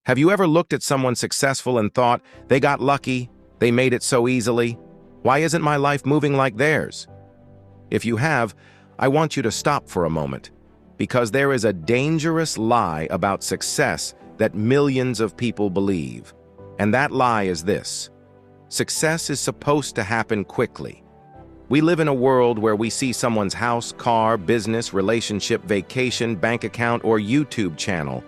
Have you ever looked at someone successful and thought, they got lucky, they made it so easily? Why isn't my life moving like theirs? If you have, I want you to stop for a moment, because there is a dangerous lie about success that millions of people believe. And that lie is this: success is supposed to happen quickly. We live in a world where we see someone's house, car, business, relationship, vacation, bank account, or YouTube channel,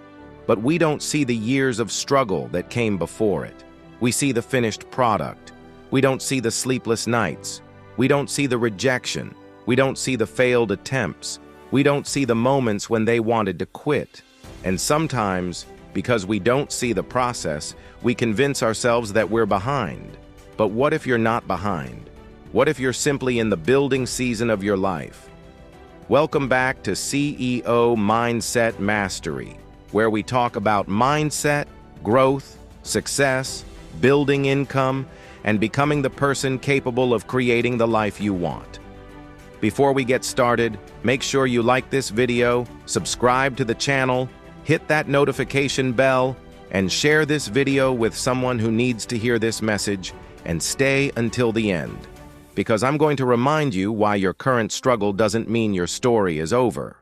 but we don't see the years of struggle that came before it. We see the finished product. We don't see the sleepless nights. We don't see the rejection. We don't see the failed attempts. We don't see the moments when they wanted to quit. And sometimes, because we don't see the process, we convince ourselves that we're behind. But what if you're not behind? What if you're simply in the building season of your life? Welcome back to CEO Mindset Mastery, where we talk about mindset, growth, success, building income, and becoming the person capable of creating the life you want. Before we get started, make sure you like this video, subscribe to the channel, hit that notification bell, and share this video with someone who needs to hear this message, and stay until the end, because I'm going to remind you why your current struggle doesn't mean your story is over.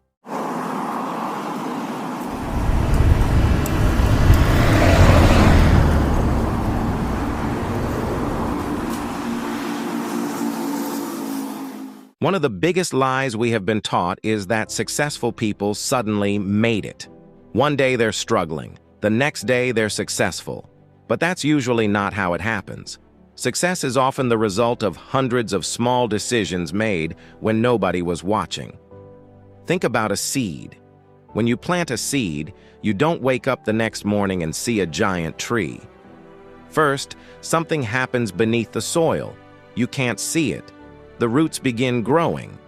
One of the biggest lies we have been taught is that successful people suddenly made it. One day they're struggling, the next day they're successful. But that's usually not how it happens. Success is often the result of hundreds of small decisions made when nobody was watching. Think about a seed. When you plant a seed, you don't wake up the next morning and see a giant tree. First, something happens beneath the soil. You can't see it. The roots begin growing.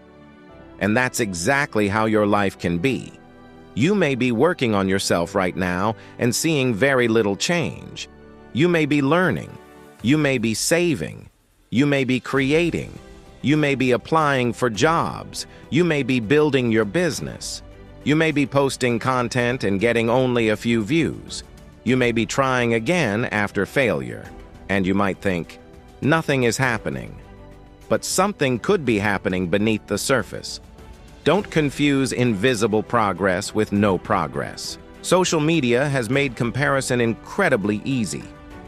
And that's exactly how your life can be. You may be working on yourself right now and seeing very little change. You may be learning. You may be saving. You may be creating. You may be applying for jobs. You may be building your business. You may be posting content and getting only a few views. You may be trying again after failure. And you might think, nothing is happening. But something could be happening beneath the surface. Don't confuse invisible progress with no progress. Social media has made comparison incredibly easy.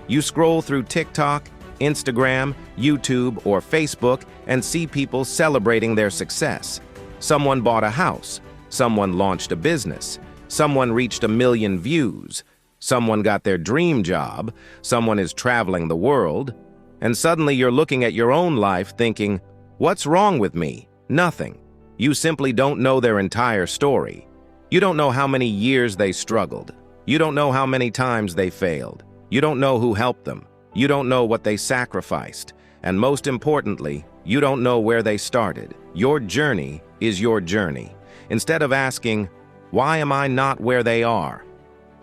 You scroll through TikTok, Instagram, YouTube, or Facebook and see people celebrating their success. Someone bought a house. Someone launched a business. Someone reached 1 million views. Someone got their dream job. Someone is traveling the world. And suddenly you're looking at your own life thinking, what's wrong with me? Nothing. You simply don't know their entire story. You don't know how many years they struggled. You don't know how many times they failed. You don't know who helped them. You don't know what they sacrificed. And most importantly, you don't know where they started. Your journey is your journey. Instead of asking, why am I not where they are?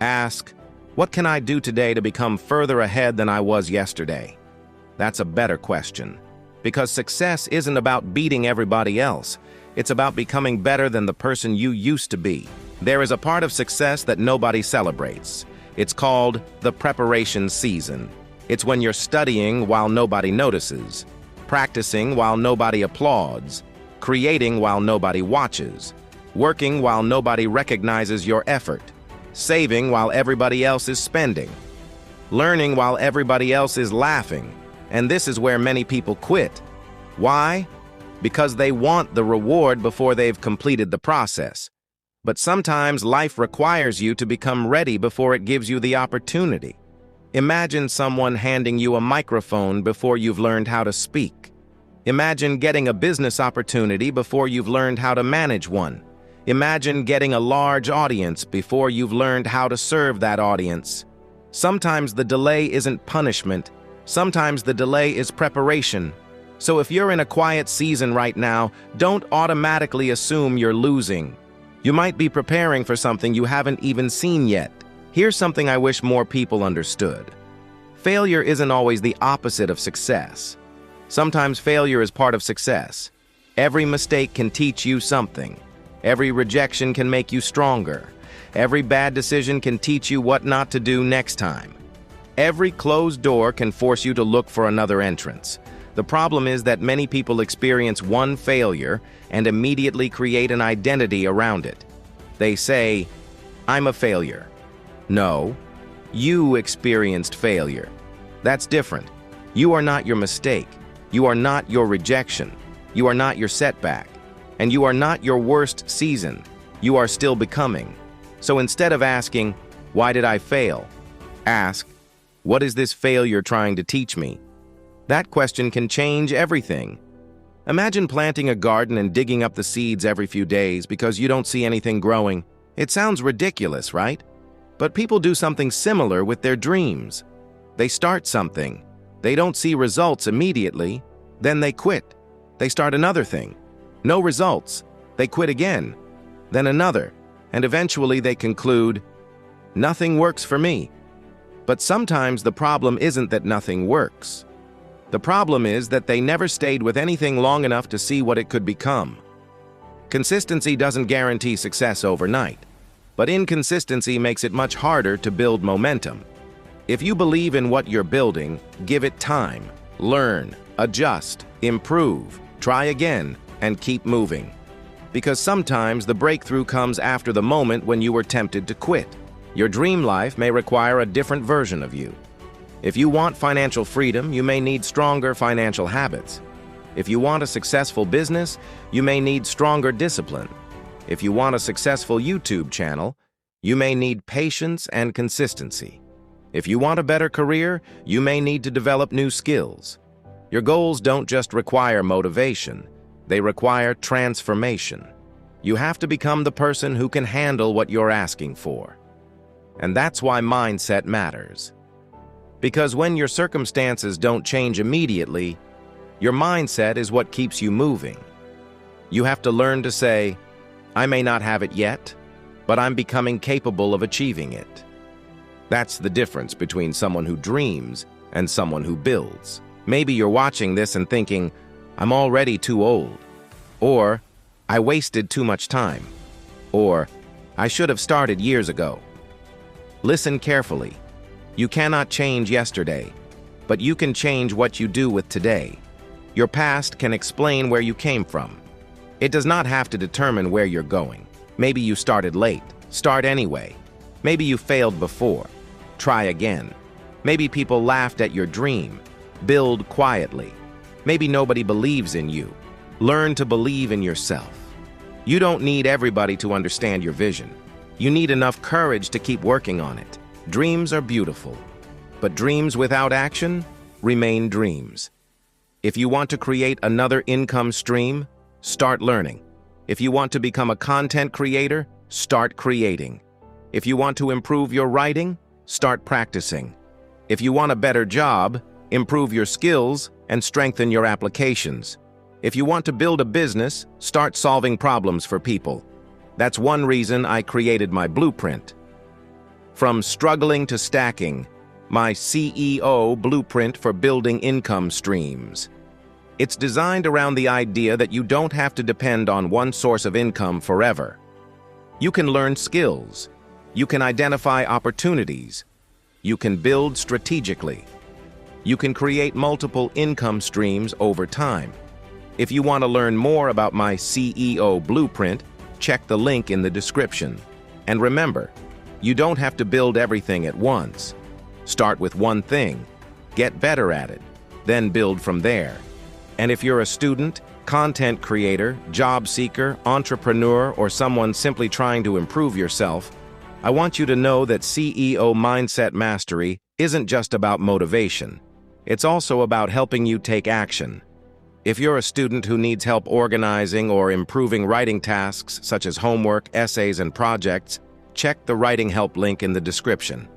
Ask, what can I do today to become further ahead than I was yesterday? That's a better question. Because success isn't about beating everybody else. It's about becoming better than the person you used to be. There is a part of success that nobody celebrates. It's called the preparation season. It's when you're studying while nobody notices, practicing while nobody applauds, creating while nobody watches, working while nobody recognizes your effort, saving while everybody else is spending, learning while everybody else is laughing. And this is where many people quit. Why? Because they want the reward before they've completed the process. But sometimes life requires you to become ready before it gives you the opportunity. Imagine someone handing you a microphone before you've learned how to speak. Imagine getting a business opportunity before you've learned how to manage one. Imagine getting a large audience before you've learned how to serve that audience. Sometimes the delay isn't punishment. Sometimes the delay is preparation. So if you're in a quiet season right now, don't automatically assume you're losing. You might be preparing for something you haven't even seen yet. Here's something I wish more people understood. Failure isn't always the opposite of success. Sometimes failure is part of success. Every mistake can teach you something. Every rejection can make you stronger. Every bad decision can teach you what not to do next time. Every closed door can force you to look for another entrance. The problem is that many people experience one failure and immediately create an identity around it. They say, "I'm a failure." No, you experienced failure. That's different. You are not your mistake. You are not your rejection. You are not your setback. And you are not your worst season. You are still becoming. So instead of asking, "Why did I fail?" ask, "What is this failure trying to teach me?" That question can change everything. Imagine planting a garden and digging up the seeds every few days because you don't see anything growing. It sounds ridiculous, right? But people do something similar with their dreams. They start something. They don't see results immediately. Then they quit. They start another thing. No results. They quit again. Then another. And eventually they conclude, "Nothing works for me." But sometimes the problem isn't that nothing works. The problem is that they never stayed with anything long enough to see what it could become. Consistency doesn't guarantee success overnight, but inconsistency makes it much harder to build momentum. If you believe in what you're building, give it time. Learn, adjust, improve, try again, and keep moving. Because sometimes the breakthrough comes after the moment when you were tempted to quit. Your dream life may require a different version of you. If you want financial freedom, you may need stronger financial habits. If you want a successful business, you may need stronger discipline. If you want a successful YouTube channel, you may need patience and consistency. If you want a better career, you may need to develop new skills. Your goals don't just require motivation, they require transformation. You have to become the person who can handle what you're asking for. And that's why mindset matters. Because when your circumstances don't change immediately, your mindset is what keeps you moving. You have to learn to say, "I may not have it yet, but I'm becoming capable of achieving it." That's the difference between someone who dreams and someone who builds. Maybe you're watching this and thinking, "I'm already too old," or "I wasted too much time," or "I should have started years ago." Listen carefully. You cannot change yesterday, but you can change what you do with today. Your past can explain where you came from. It does not have to determine where you're going. Maybe you started late. Start anyway. Maybe you failed before. Try again. Maybe people laughed at your dream. Build quietly. Maybe nobody believes in you. Learn to believe in yourself. You don't need everybody to understand your vision. You need enough courage to keep working on it. Dreams are beautiful, but dreams without action remain dreams. If you want to create another income stream, start learning. If you want to become a content creator, start creating. If you want to improve your writing, start practicing. If you want a better job, improve your skills and strengthen your applications. If you want to build a business, start solving problems for people. That's one reason I created my blueprint. From struggling to stacking, my CEO blueprint for building income streams. It's designed around the idea that you don't have to depend on one source of income forever. You can learn skills. You can identify opportunities. You can build strategically. You can create multiple income streams over time. If you want to learn more about my CEO blueprint, check the link in the description. And remember, you don't have to build everything at once. Start with one thing, get better at it, then build from there. And if you're a student, content creator, job seeker, entrepreneur, or someone simply trying to improve yourself, I want you to know that CEO Mindset Mastery isn't just about motivation. It's also about helping you take action. If you're a student who needs help organizing or improving writing tasks such as homework, essays, and projects, check the writing help link in the description.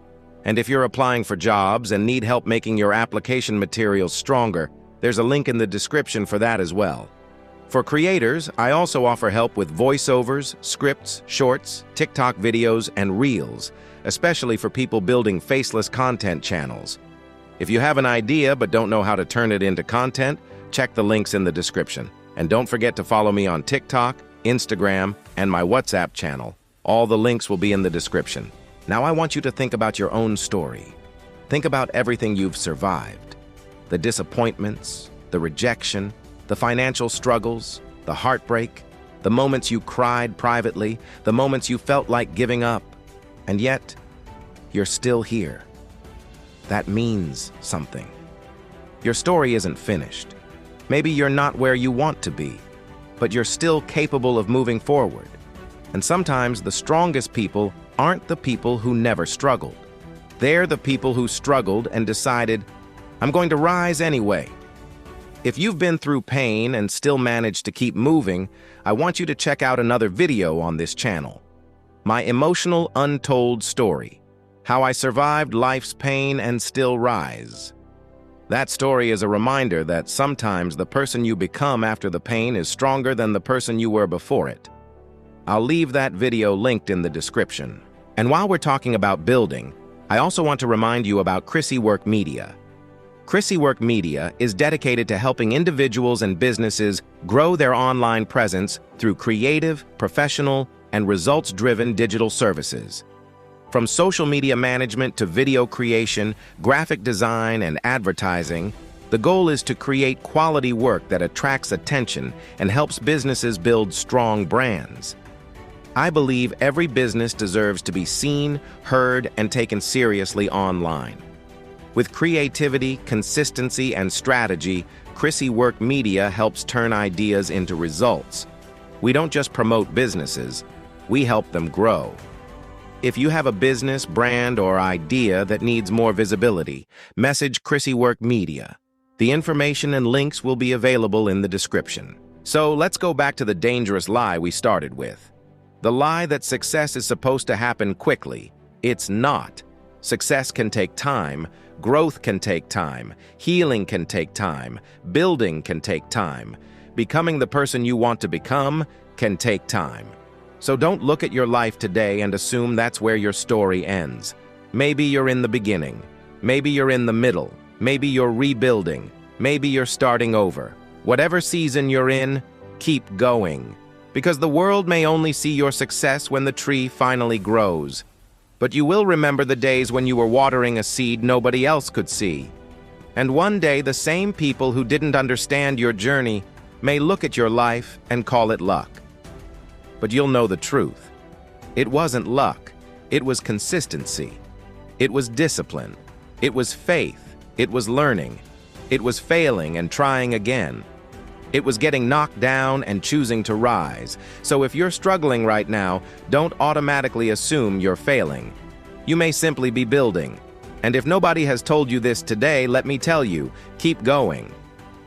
And if you're applying for jobs and need help making your application materials stronger, there's a link in the description for that as well. For creators, I also offer help with voiceovers, scripts, shorts, TikTok videos, and reels, especially for people building faceless content channels. If you have an idea but don't know how to turn it into content, check the links in the description. And don't forget to follow me on TikTok, Instagram, and my WhatsApp channel. All the links will be in the description. Now I want you to think about your own story. Think about everything you've survived. The disappointments, the rejection, the financial struggles, the heartbreak, the moments you cried privately, the moments you felt like giving up. And yet, you're still here. That means something. Your story isn't finished. Maybe you're not where you want to be, but you're still capable of moving forward. And sometimes the strongest people aren't the people who never struggled. They're the people who struggled and decided, I'm going to rise anyway. If you've been through pain and still managed to keep moving, I want you to check out another video on this channel. My Emotional Untold Story: How I Survived Life's Pain and Still Rise. That story is a reminder that sometimes the person you become after the pain is stronger than the person you were before it. I'll leave that video linked in the description. And while we're talking about building, I also want to remind you about Chrissy Work Media. Chrissy Work Media is dedicated to helping individuals and businesses grow their online presence through creative, professional, and results-driven digital services. From social media management to video creation, graphic design, and advertising, the goal is to create quality work that attracts attention and helps businesses build strong brands. I believe every business deserves to be seen, heard, and taken seriously online. With creativity, consistency, and strategy, Chrissy Work Media helps turn ideas into results. We don't just promote businesses, we help them grow. If you have a business, brand, or idea that needs more visibility, message Chrissy Work Media. The information and links will be available in the description. So let's go back to the dangerous lie we started with. The lie that success is supposed to happen quickly. It's not. Success can take time, growth can take time, healing can take time, building can take time. Becoming the person you want to become can take time. So don't look at your life today and assume that's where your story ends. Maybe you're in the beginning. Maybe you're in the middle. Maybe you're rebuilding. Maybe you're starting over. Whatever season you're in, keep going. Because the world may only see your success when the tree finally grows. But you will remember the days when you were watering a seed nobody else could see. And one day, the same people who didn't understand your journey may look at your life and call it luck. But you'll know the truth. It wasn't luck. It was consistency. It was discipline. It was faith. It was learning. It was failing and trying again. It was getting knocked down and choosing to rise. So if you're struggling right now, don't automatically assume you're failing. You may simply be building. And if nobody has told you this today, let me tell you, keep going.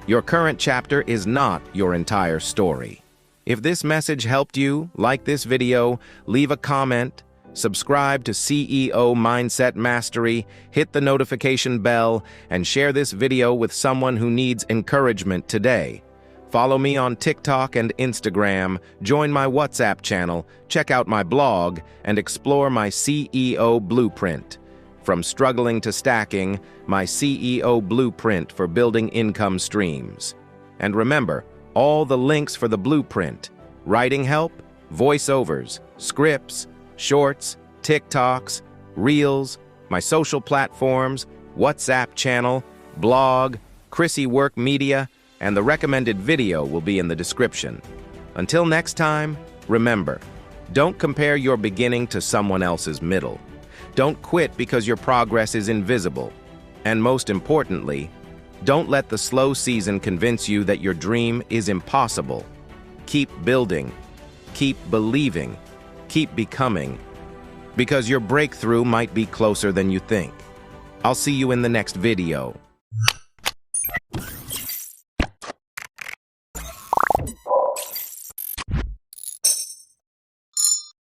Your current chapter is not your entire story. If this message helped you, like this video, leave a comment, subscribe to CEO Mindset Mastery, hit the notification bell, and share this video with someone who needs encouragement today. Follow me on TikTok and Instagram, join my WhatsApp channel, check out my blog, and explore my CEO Blueprint. From struggling to stacking, my CEO Blueprint for building income streams. And remember, all the links for the blueprint, writing help, voiceovers, scripts, shorts, TikToks, Reels, my social platforms, WhatsApp channel, blog, Chrissy Work Media, and the recommended video will be in the description. Until next time, remember, don't compare your beginning to someone else's middle. Don't quit because your progress is invisible. And most importantly, don't let the slow season convince you that your dream is impossible. Keep building, keep believing, keep becoming, because your breakthrough might be closer than you think. I'll see you in the next video.